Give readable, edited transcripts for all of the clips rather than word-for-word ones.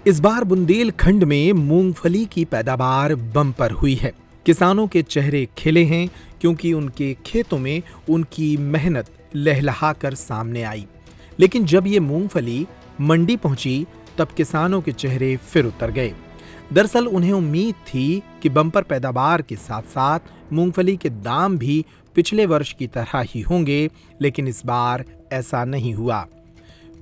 इस बार बुंदेलखंड में मूंगफली की पैदावार बम्पर हुई है। किसानों के चेहरे खिले हैं क्योंकि उनके खेतों में उनकी मेहनत लहलहाकर सामने आई। लेकिन जब ये मूंगफली मंडी पहुंची तब किसानों के चेहरे फिर उतर गए। दरअसल उन्हें उम्मीद थी कि बम्पर पैदावार के साथ साथ मूंगफली के दाम भी पिछले वर्ष की तरह ही होंगे, लेकिन इस बार ऐसा नहीं हुआ।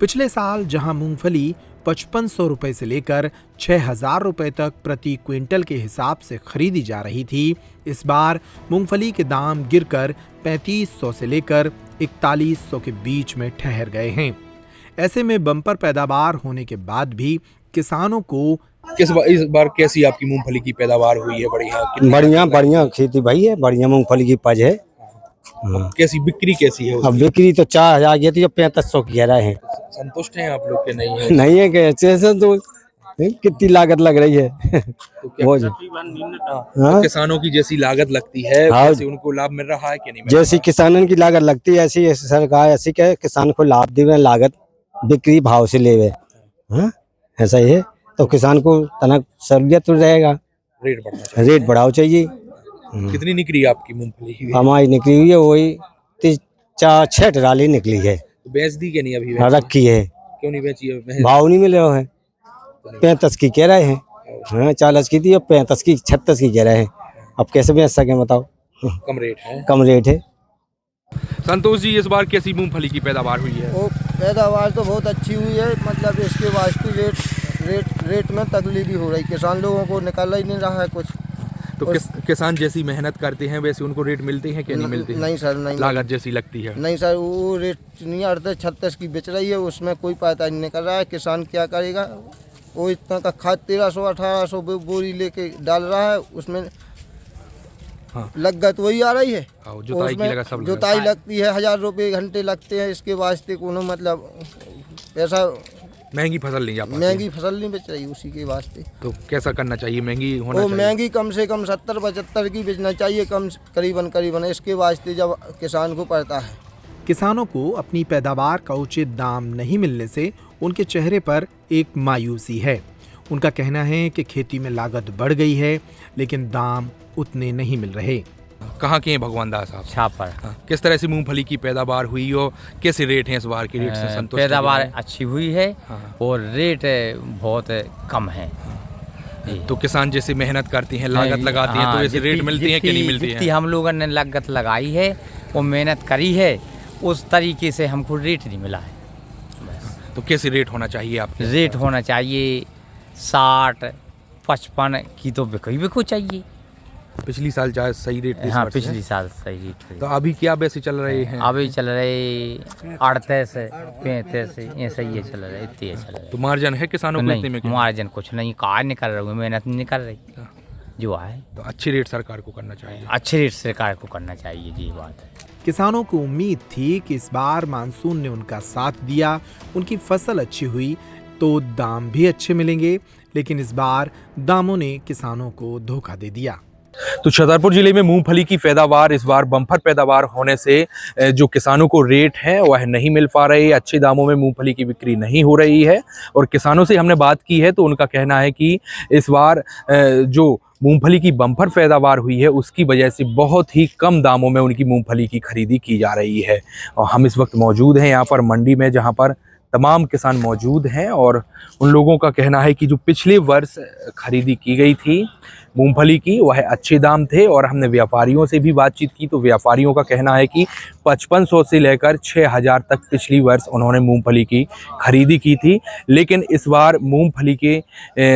पिछले साल जहां मूंगफली 5500 रुपए से लेकर 6000 रुपए तक प्रति क्विंटल के हिसाब से खरीदी जा रही थी, इस बार मूंगफली के दाम गिरकर 3500 से लेकर 4100 के बीच में ठहर गए हैं। ऐसे में बम्पर पैदावार होने के बाद भी किसानों को इस बार कैसी आपकी मूंगफली की पैदावार हुई है? बढ़िया खेती भाई है, बढ़िया मूंगफली की उपज है। कैसी बिक्री कैसी है? अब बिक्री तो 4000 की थी, 3500 की कह रहे हैं। संतुष्ट हैं आप लोग के? नहीं है? नहीं है कैसे तो कितनी लागत लग रही है वो जी। तो किसानों की जैसी लागत लगती है वैसे उनको लाभ मिल रहा है कि नहीं? जैसी किसानों की लागत लगती है ऐसी सरकार ऐसी के किसान को लाभ देवे, लागत बिक्री भाव से लेवे। ऐसा ही है तो किसान को तनक सहूलियत तो रहेगा, रेट बढ़ाओ चाहिए। कितनी निकली आपकी मूंगफली? हमारी निकली हुई है वही 4-6 ट्राली निकली है। तो बेच दी कि नहीं अभी? रखी है। क्यों नहीं बेची है? भाव नहीं मिल रहा है। 35 की कह रहे हैं, 40 की थी, 35 की 36 की कह रहे हैं। अब कैसे बेच सके बताओ? कम रेट है। कम रेट है। संतोष जी, इस बार कैसी मूंगफली की पैदावार हुई है? वो पैदावार तो बहुत अच्छी हुई है, मतलब इसके वास्ते रेट में तकलीफ हो रही, किसान लोगों को निकाल ही नहीं रहा है कुछ। तो किसान जैसी मेहनत करते हैं वैसे उनको रेट मिलते हैं कि नहीं मिलते? नहीं सर, नहीं। लागत जैसी लगती है? नहीं सर, वो रेट नहीं 38-36 की बेच रही है, उसमें कोई पता नहीं निकल रहा है। किसान क्या करेगा? वो इतना का खाद 1300-1800 बोरी लेके डाल रहा है, उसमें लागत वही आ रही है। जुताई लगती है, 1000 रुपये घंटे लगते हैं, इसके वास्ते कोनो मतलब पैसा महंगी फसल नहीं जा पाती। महंगी फसल नहीं बेच रही, उसी के वास्ते। तो कैसा करना चाहिए? महंगी होना चाहिए? महंगी कम से कम 70-75 की बेचना चाहिए, कम करीबन इसके वास्ते जब किसान को पड़ता है। किसानों को अपनी पैदावार का उचित दाम नहीं मिलने से उनके चेहरे पर एक मायूसी है। उनका कहना है कि खेती में लागत बढ़ गई है लेकिन दाम उतने नहीं मिल रहे। कहाँ के हैं भगवान दास साहब? छापर। किस तरह से मूंगफली की पैदावार हुई और कैसे रेट हैं इस बार के? रेट से संतुष्ट? पैदावार अच्छी हुई है और रेट बहुत कम है। तो किसान जैसे मेहनत करती हैं, लागत लगाती हैं, तो वैसे रेट मिलती हैं कि नहीं मिलती हैं? हम लोगों ने लागत लगाई है और मेहनत करी है, उस तरीके से हमको रेट नहीं मिला है। तो कैसे रेट होना चाहिए आपके? रेट होना चाहिए 60-55 की तो बिको चाहिए। पिछली साल चाहे सही रेट? हाँ, पिछली साल सही रेट। तो अभी क्या वैसे चल रहे हैं? अभी चल रहे 38-35 ऐसे ही चल रहे, इतने चल रहे। तो मार्जिन है किसानों को? नहीं, मार्जिन कुछ नहीं, कार निकल रही, मेहनत नहीं निकल रही जो है। तो अच्छे रेट सरकार को करना चाहिए। अच्छे रेट सरकार को करना चाहिए, जी बात है। किसानों को उम्मीद थी कि इस बार मानसून ने उनका साथ दिया, उनकी फसल अच्छी हुई तो दाम भी अच्छे मिलेंगे, लेकिन इस बार दामों ने किसानों को धोखा दे दिया। तो छतरपुर जिले में मूंगफली की पैदावार इस बार बम्पर पैदावार होने से जो किसानों को रेट है वह नहीं मिल पा रहे, अच्छे दामों में मूंगफली की बिक्री नहीं हो रही है। और किसानों से हमने बात की है तो उनका कहना है कि इस बार जो मूंगफली की बम्पर पैदावार हुई है उसकी वजह से बहुत ही कम दामों में उनकी मूंगफली की खरीदी की जा रही है। और हम इस वक्त मौजूद हैं यहाँ पर मंडी में, जहाँ पर तमाम किसान मौजूद हैं और उन लोगों का कहना है कि जो पिछले वर्ष खरीदी की गई थी मूंगफली की वह अच्छे दाम थे। और हमने व्यापारियों से भी बातचीत की तो व्यापारियों का कहना है कि 5500 से लेकर 6000 तक पिछली वर्ष उन्होंने मूंगफली की खरीदी की थी। लेकिन इस बार मूंगफली के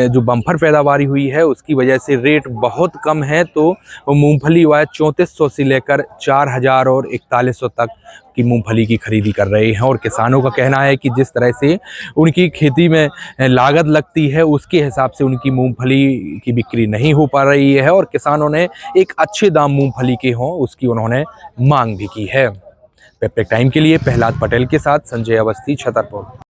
जो बम्पर पैदावारी हुई है उसकी वजह से रेट बहुत कम है, तो मूंगफली वह 3400 से लेकर 4000 और 4100 तक की मूंगफली की खरीदी कर रहे हैं। और किसानों का कहना है कि जिस तरह से उनकी खेती में लागत लगती है उसके हिसाब से उनकी मूंगफली की बिक्री नहीं हो पा रही है और किसानों ने एक अच्छे दाम मूंगफली के हों उसकी उन्होंने मांग भी की है। पेपरेक टाइम के लिए प्रहलाद पटेल के साथ संजय अवस्थी, छतरपुर।